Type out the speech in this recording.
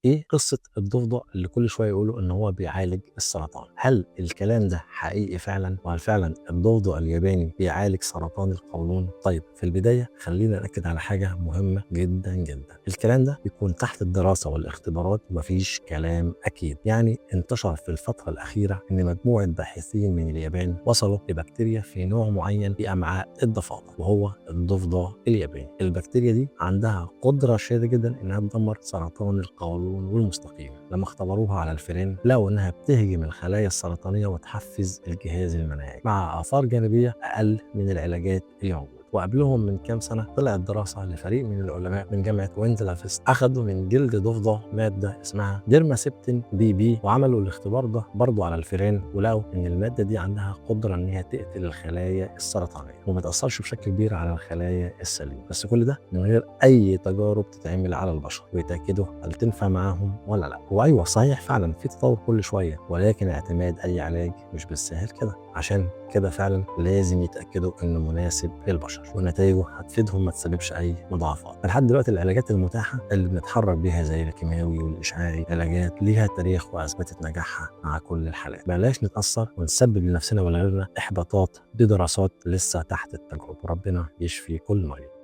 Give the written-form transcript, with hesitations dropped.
ايه قصه الضفدع اللي كل شويه يقولوا ان هو بيعالج السرطان؟ هل الكلام ده حقيقي فعلا؟ وهل فعلا الضفدع الياباني بيعالج سرطان القولون؟ طيب في البدايه خلينا ناكد على حاجه مهمه جدا جدا. الكلام ده بيكون تحت الدراسه والاختبارات ومفيش كلام اكيد. يعني انتشر في الفتره الاخيره ان مجموعه باحثين من اليابان وصلوا لبكتيريا في نوع معين في امعاء الضفادع، وهو الضفدع الياباني. البكتيريا دي عندها قدره شديده جدا انها تدمر سرطان القولون والمستقيم. لما اختبروها على الفئران لقوا انها بتهجم الخلايا السرطانيه وتحفز الجهاز المناعي مع اثار جانبيه اقل من العلاجات الموجوده. وقبلهم من كام سنه طلعت دراسه لفريق من العلماء من جامعه وينزلافست، اخذوا من جلد ضفدع ماده اسمها ديرماسيبتين بي وعملوا الاختبار ده برضه على الفئران، ولقوا ان الماده دي عندها قدره ان هي تقتل الخلايا السرطانيه وما تاثرش بشكل كبير على الخلايا السليمه. بس كل ده من غير اي تجارب تتعمل على البشر ويتاكدوا هل تنفع معاهم ولا لا. وايوه صحيح فعلا في تطور كل شويه، ولكن اعتماد اي علاج مش بالسهل كده. عشان كده فعلا لازم يتاكدوا انه مناسب للبشر ونتائجه هتفيدهم، ما تسببش اي مضاعفات. لحد دلوقتي العلاجات المتاحه اللي بنتحرك بيها زي الكيماوي والاشعاعي علاجات ليها تاريخ واثبتت نجاحها مع كل الحالات. بلاش نتاثر ونسبب لنفسنا ولغيرنا احباطات بدراسات لسه تحت التجربه. ربنا يشفي كل مريض.